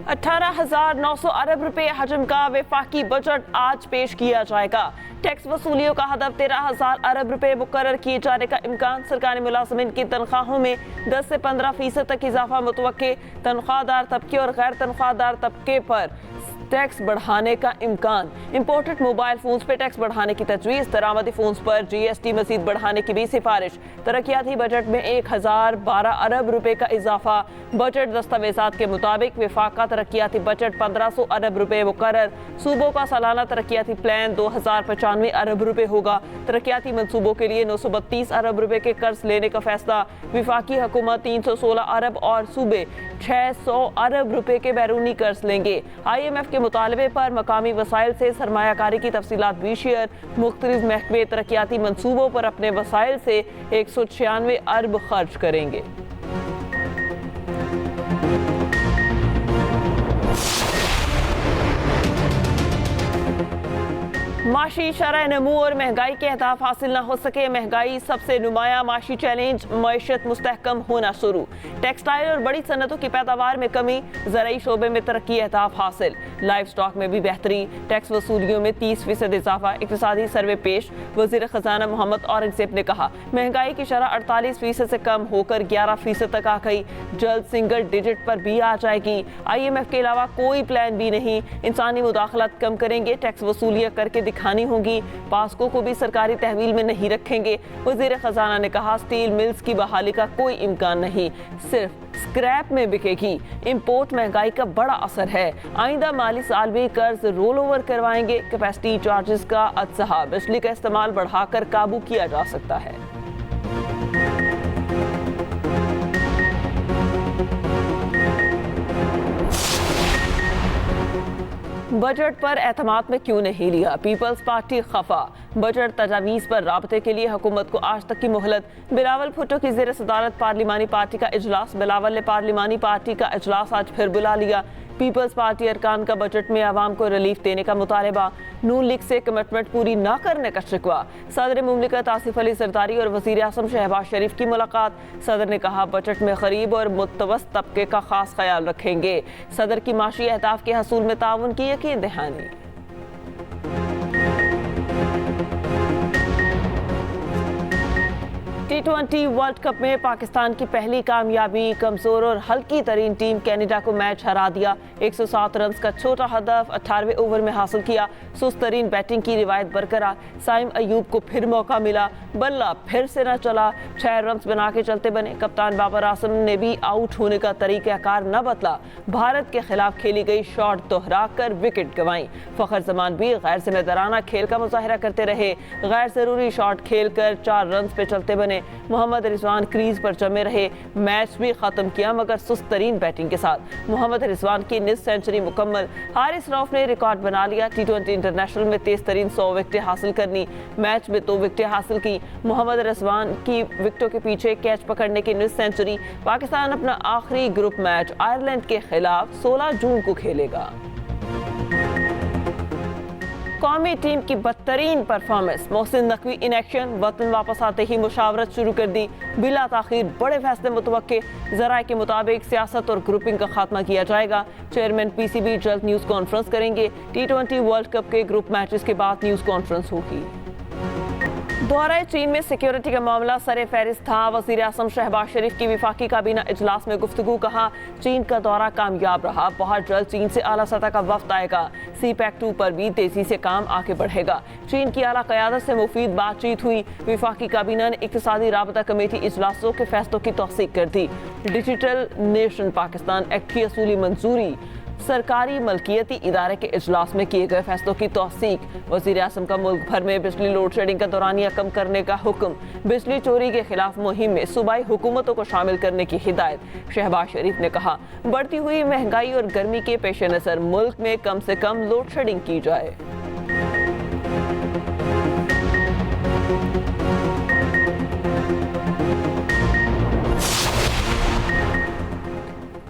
18,900 अरब रुपए हजम का वफाकी बजट आज पेश किया जाएगा। टैक्स वसूलियों का हदफ 13,000 अरब रुपए मुकर्रर किए जाने का इम्कान। सरकारी मुलाजमीन की तनख्वाहों में 10 से 15% तक इजाफा मुतवक्के। तनख्वाहदार तबके और गैर तनख्वाहदार तबके पर टैक्स बढ़ाने का इम्कान। इंपोर्टेड मोबाइल फोन्स पर टैक्स बढ़ाने की तजवीज़। दरामदी फोन्स पर GST मजीद बढ़ाने की भी सिफारिश। तरक्याती बजट में 1,012 अरब रुपए का इजाफा। बजट दस्तावेजात के मुताबिक वफाका तरक्याती बजट 1,500 अरब रुपए मुकर्रर। सूबों का सालाना तरक्याती प्लान 2,095 अरब रुपए होगा। तरक्याती मनसूबों के लिए 932 अरब रुपए के कर्ज लेने का फैसला। वफाकी हुकूमत 316 अरब और सूबे 600 अरब रुपए के बैरूनी कर्ज लेंगे। IMF के मुतालबे पर मकामी वसाइल से सरमायाकारी की तफसीलात भी शेयर। मुख्तलिफ महकमे तरक्याती मनसूबों पर अपने वसाइल से 196 अरब खर्च करेंगे। माशी शरह नमू और महंगाई के अहदाफ हासिल न हो सके। महंगाई सबसे नुमाया माशी चैलेंज। मईशत मुस्तहकम होना शुरू। टेक्सटाइल और बड़ी सनतों की पैदावार में कमी। ज़राई शोबे में तरक्की अहदाफ हासिल। लाइफ स्टॉक में भी बेहतरी। टैक्स वसूलियों में 30% इजाफा। इक़्तिसादी सर्वे पेश। वज़ीर ख़जाना मोहम्मद औरंगज़ेब ने कहा महंगाई की शरह 48% से कम होकर 11% तक आ गई। जल्द सिंगल डिजिट पर भी आ जाएगी। IMF के अलावा कोई प्लान भी नहीं। इंसानी मुदाखलत कम करेंगे। टैक्स वसूलियाँ करके दिखानी होंगी। पास्को को भी सरकारी तहवील में नहीं रखेंगे। वज़ीर ख़जाना ने कहा स्टील मिल्स की बहाली का कोई इम्कान नहीं, सिर्फ स्क्रैप में बिकेगी। इंपोर्ट महंगाई का बड़ा असर है। आइंदा माली साल भी कर्ज रोल ओवर करवाएंगे। कैपेसिटी चार्जेस का अदसहा। बिजली का इस्तेमाल बढ़ाकर काबू किया जा सकता है। बजट पर एतमाद में क्यों नहीं लिया? पीपल्स पार्टी खफा। बजट तजावीज़ पर राबते के लिए हुकूमत को आज तक की मोहलत। बिलावल भुट्टो की ज़ेर सदारत पार्लिमानी पार्टी का इजलास। बिलावल ने पार्लिमानी पार्टी का इजलास आज फिर बुला लिया। पीपल्स पार्टी अरकान का बजट में आवाम को रिलीफ देने का मुतालबा। नून लीग से कमिटमेंट पूरी न करने का शिकवा। सदर मुमलिकत आसिफ अली जरदारी और वज़ीर आज़म शहबाज शरीफ की मुलाकात। सदर ने कहा बजट में गरीब और मुतवस्त तबके का खास ख्याल रखेंगे। सदर की माशी अहदाफ के हसूल में ताउन की यकीन दहानी। T20 वर्ल्ड कप में पाकिस्तान की पहली कामयाबी। कमजोर और हल्की तरीन टीम कनाडा को मैच हरा दिया। 107 रन का छोटा हदफ 18वें ओवर में हासिल किया। सुस्त तरीन बैटिंग की रिवायत बरकरार। साइम अयूब को फिर मौका मिला। बल्ला फिर से न चला। 6 रन बना के चलते बने। कप्तान बाबर आजम ने भी आउट होने का तरीक़ाकार न बदला। भारत के खिलाफ खेली गई शॉट दोहरा कर विकेट गंवाई। फखर जमान भी गैर जिम्मेदाराना खेल का मुजाहरा करते रहे। गैर जरूरी शॉट खेलकर 4 रन पे चलते बने। मोहम्मद रिजवान क्रीज पर जमे रहे। मैच भी खत्म किया मगर सुस्त तरीन बैटिंग के साथ। मोहम्मद रिजवान की निस्फ सेंचुरी मुकम्मल। हारिस रऊफ ने रिकॉर्ड बना लिया। T20 इंटरनेशनल में तेज तरीन 100 विकेटें हासिल करनी। मैच में 2 विकेटें हासिल की। मोहम्मद रिजवान की विकेटों के पीछे कैच पकड़ने की निस्फ सेंचुरी। पाकिस्तान अपना आखिरी ग्रुप मैच आयरलैंड के खिलाफ 16 जून को खेलेगा। कौमी टीम की बदतरीन performance. Mohsin Naqvi in action. वतन वापस आते ही मुशावरत शुरू कर दी। बिला ताखीर बड़े फैसले मुतवक्के। ज़राए के मुताबिक सियासत और ग्रुपिंग का खात्मा किया जाएगा। चेयरमैन PCB जल्द न्यूज़ कॉन्फ्रेंस करेंगे। T20 वर्ल्ड कप के ग्रुप मैचेस के बाद न्यूज़ कॉन्फ्रेंस होगी। दौरा चीन में सिक्योरिटी का मामला सरे फहरिस्त था। वज़ीर आज़म शहबाज शरीफ की विफाकी काबीना इजलास में गुफ्तगू। कहा चीन का दौरा कामयाब रहा। बहुत जल्द चीन से आला सतह का वफ्द आएगा। CPEC-2 पर भी तेजी से काम आगे बढ़ेगा। चीन की आला क़यादत से मुफीद बातचीत हुई। विफाकी काबीना ने इक़्तिसादी राबता कमेटी इजलासों के फैसलों की तौसीक कर दी। डिजिटल नेशन पाकिस्तान एक्ट की असूली मंजूरी। सरकारी मलकियती इदारे के इजलास में किए गए फैसलों की तौसीक। वज़ीर आज़म का मुल्क भर में बिजली लोड शेडिंग का दौरानिया कम करने का हुक्म। बिजली चोरी के खिलाफ मुहिम में सूबाई हुकूमतों को शामिल करने की हिदायत। शहबाज शरीफ ने कहा बढ़ती हुई महंगाई और गर्मी के पेश नज़र मुल्क में कम से कम लोड शेडिंग की जाए।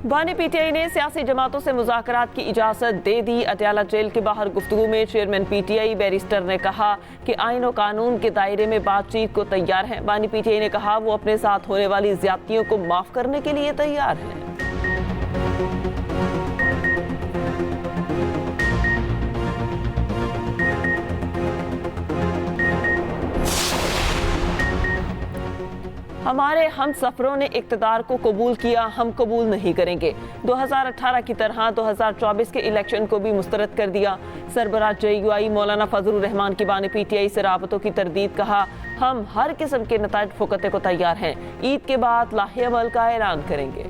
बानी PTI ने सियासी जमातों से मुज़ाकरात की इजाज़त दे दी। अटियाला जेल के बाहर गुफ्तगू में चेयरमैन PTI बैरिस्टर ने कहा कि आईन और कानून के दायरे में बातचीत को तैयार हैं। बानी PTI ने कहा वो अपने साथ होने वाली ज़्यादतियों को माफ़ करने के लिए तैयार हैं। हमारे हम सफरों ने इक़्तिदार को कबूल किया, हम कबूल नहीं करेंगे। 2018 की तरह 2024 के इलेक्शन को भी मुस्तरद कर दिया। सरबराह JUI मौलाना फजलुर रहमान की बानी PTI से राबतों की तरदीद, कहा हम हर किस्म के नताइज फुकते को तैयार हैं, ईद के बाद लाहे अमल का ऐलान करेंगे।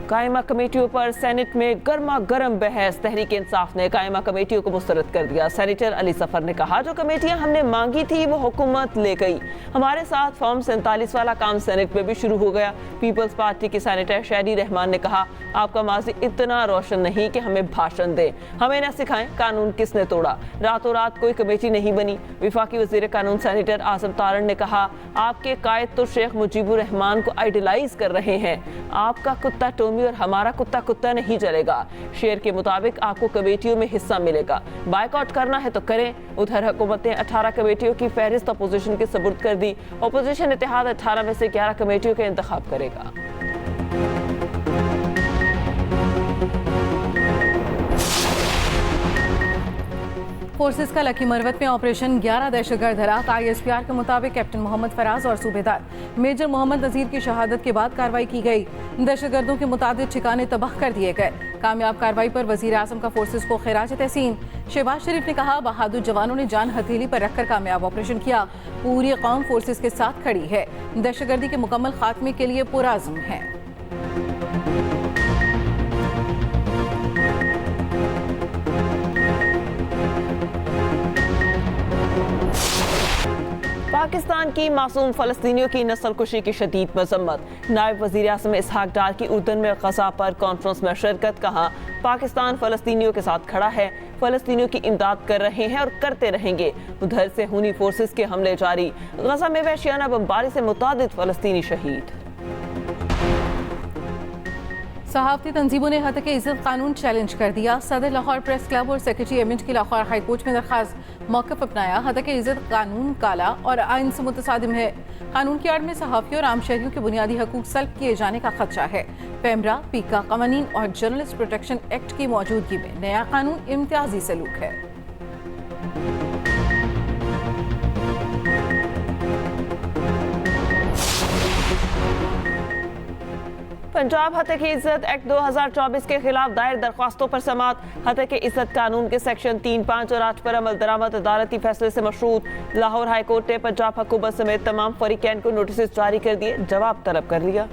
कायमा कमेटियों पर सेनेट में गर्मा गर्म बहस। तहरीक इंसाफ ने कायमा कमेटियों को मुस्तरद कर दिया। सेनेटर अली सफर ने कहा जो कमेटियां हमने मांगी थी वो हुकूमत ले गई। हमारे साथ फॉर्म 47 वाला काम सेनेट में भी शुरू हो गया। पीपल्स पार्टी की सेनेटर शहरी रहमान ने कहा आपका माजी इतना रोशन नहीं कि हमें भाषण दें, हमें न सिखाएं कानून किसने तोड़ा। रातों रात कोई कमेटी नहीं बनी। विफाकी वजीर कानून सेनेटर आसम तारण ने कहा आपके कायद तो शेख मुजीबुर रहमान को आइडलाइज कर रहे हैं। आपका कुत्ता टोमी और हमारा कुत्ता कुत्ता नहीं चलेगा। शेर के मुताबिक आपको कमेटियों में हिस्सा मिलेगा, बायकॉट करना है तो करें। उधर हुकूमत ने 18 कमेटियों की फहरिस्त अपोजिशन के सुपुर्द कर दी। अपोजिशन इत्तेहाद 18 में से 11 कमेटियों का इंतखाब करेगा। फोर्सेस का लकी मरवत में ऑपरेशन 11 दहशतगर्द हलाक। ISPR के मुताबिक कैप्टन मोहम्मद फराज और सूबेदार मेजर मोहम्मद नजीर की शहादत के बाद कार्रवाई की गई। दहशतगर्दों के मुताबिक ठिकाने तबाह कर दिए गए। कामयाब कार्रवाई पर वजीर आजम का फोर्सेस को खिराज तहसीन। शहबाज शरीफ ने कहा बहादुर जवानों ने जान हथेली पर रखकर कामयाब ऑपरेशन किया। पूरी कौम फोर्सेस के साथ खड़ी है, दहशतगर्दी के मुकम्मल खात्मे के लिए पुरआज़म है। पाकिस्तान की मासूम फ़लस्तीनियों की नस्लकुशी की शदीद मजम्मत। नायब वज़ीर आज़म इसहाक डार की उर्दन में गज़ा पर कॉन्फ्रेंस में शिरकत। कहा पाकिस्तान फ़लस्तीनियों के साथ खड़ा है, फ़लस्तीनियों की इमदाद कर रहे हैं और करते रहेंगे। उधर से हुनी फोर्सेस के हमले जारी। गज़ा में वहशियाना बमबारी से मुतादिद फ़लस्तीनी शहीद। सहाफ़ती तंजीमों ने हद के इज़्ज़त कानून चैलेंज कर दिया। सदर लाहौर प्रेस क्लब और सेक्रेटरी एमिंट की लाहौर हाई कोर्ट में दरखास्त मौक़िफ़ अपनाया। हद के इज़्ज़त कानून काला और आइन से मुतसादिम है। कानून की आड़ में सहाफ़ियों और आम शहरियों के बुनियादी हकूक़ सल्ब किए जाने का खदशा है। पेमरा, पीका क़वानीन और जर्नलिस्ट प्रोटेक्शन एक्ट की मौजूदगी में नया कानून इम्तियाजी सलूक है। पंजाब हद की इज्जत एक्ट 2024 के खिलाफ दायर दरख्वास्तों पर समाअत। हद के इज्जत कानून के सेक्शन 3, 5 और 8 पर अमल दरामद अदालती फैसले से मशरूत। लाहौर हाई कोर्ट ने पंजाब हुकूमत समेत तमाम फरीकैन को नोटिस जारी कर दिए, जवाब तलब कर लिया।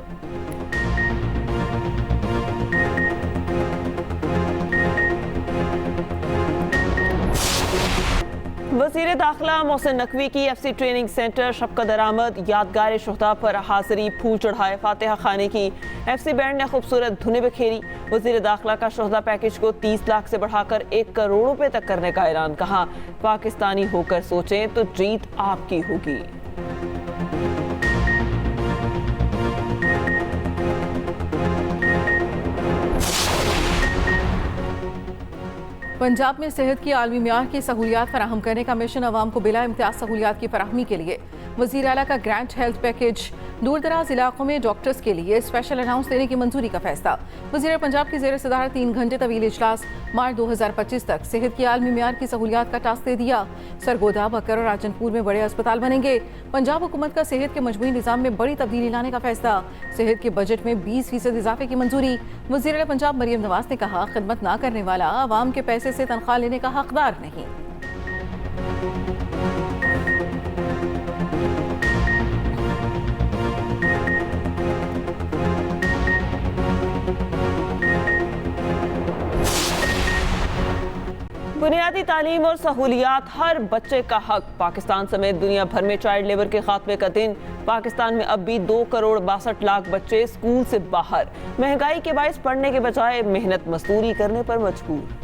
वज़ीर दाखिला मोहसिन नकवी की FC ट्रेनिंग सेंटर शब दरामद। यादगार शुहदा पर हाज़री, फूल चढ़ाए, फातिहा खाने की। FC बैंड ने खूबसूरत धुनें बिखेरी। वज़ीर दाखिला का शुहदा पैकेज को 30 लाख से बढ़ाकर 1 करोड़ रुपए तक करने का ऐलान। कहा पाकिस्तानी होकर सोचें तो जीत आपकी होगी। पंजाब में सेहत की आलमी मियार की सहूलियात फराहम करने का मिशन अवाम को बिला इम्तियाज सहूलियात की फराहमी के लिए वज़ीर आला का ग्रैंड हेल्थ पैकेज। दूर दराज इलाकों में डॉक्टर्स के लिए स्पेशल अनाउंस देने की मंजूरी का फैसला। वज़ीर पंजाब की ज़ेर सदारत 3 घंटे तवील इजलास मार्च 2025 तक सेहत की आलमी मियार की सहूलियात का टास्क दे दिया। सरगोदा, बकर और राजनपुर में बड़े अस्पताल बनेंगे। पंजाब हुकूमत का सेहत के मजमूई निज़ाम में बड़ी तब्दीली लाने का फैसला। सेहत के बजट में 20% इजाफे की मंजूरी। वज़ीर आला पंजाब मरियम नवाज ने कहा खिदमत ना करने वाला आवाम के पैसे से तनख्वाह लेने का हकदार नहीं। बुनियादी तालीम और सहूलियात हर बच्चे का हक। पाकिस्तान समेत दुनिया भर में चाइल्ड लेबर के खात्मे का दिन। पाकिस्तान में अब भी 2 करोड़ 62 लाख बच्चे स्कूल से बाहर। महंगाई के बायस पढ़ने के बजाय मेहनत मजदूरी करने पर मजबूर।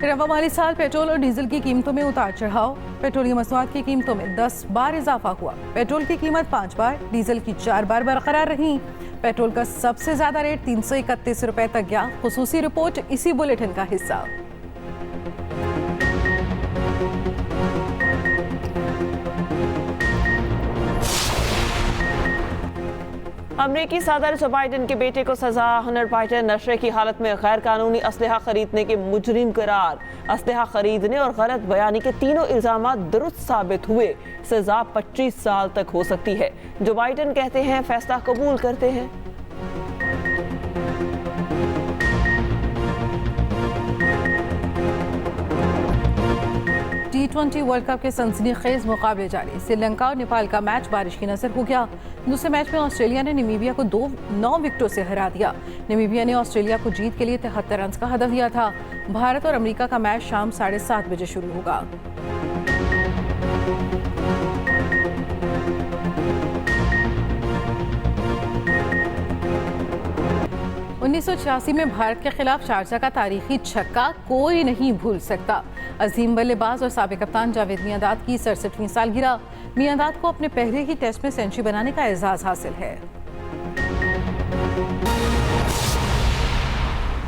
रवा माली साल पेट्रोल और डीजल की कीमतों में उतार चढ़ाव। पेट्रोलियम मसनूआत की कीमतों में 10 बार इजाफा हुआ। पेट्रोल की कीमत 5 बार, डीजल की 4 बार बरकरार रही। पेट्रोल का सबसे ज्यादा रेट 331 रुपए तक गया। खुसूसी रिपोर्ट इसी बुलेटिन का हिस्सा। अमरीकी सदर जो बाइडेन के बेटे को सजा, हंटर बाइडेन नशे की हालत में गैर कानूनी असलहा खरीदने के मुजरिम करार। असलहा खरीदने और गलत बयानी के तीनों इल्जाम दुरुस्त साबित हुए, सजा 25 साल तक हो सकती है। जो बाइडेन कहते हैं फैसला कबूल करते हैं। T20 वर्ल्ड कप के सनसनीखेज मुकाबले जारी। श्रीलंका और नेपाल का मैच बारिश की नजर हो गया। दूसरे मैच में ऑस्ट्रेलिया ने नामीबिया को 9 विकेटों से हरा दिया। नामीबिया ने ऑस्ट्रेलिया को जीत के लिए 73 रन का हदफ दिया था। भारत और अमेरिका का मैच शाम 7:30 बजे शुरू होगा। उन्नीस 1986 में भारत के खिलाफ शारजा का तारीखी छक्का कोई नहीं भूल सकता। अजीम बल्लेबाज और साबिक कप्तान जावेद मियांदाद की 67वीं सालगिरह। मियांदाद को अपने पहले ही टेस्ट में सेंचुरी बनाने का एजाज हासिल है।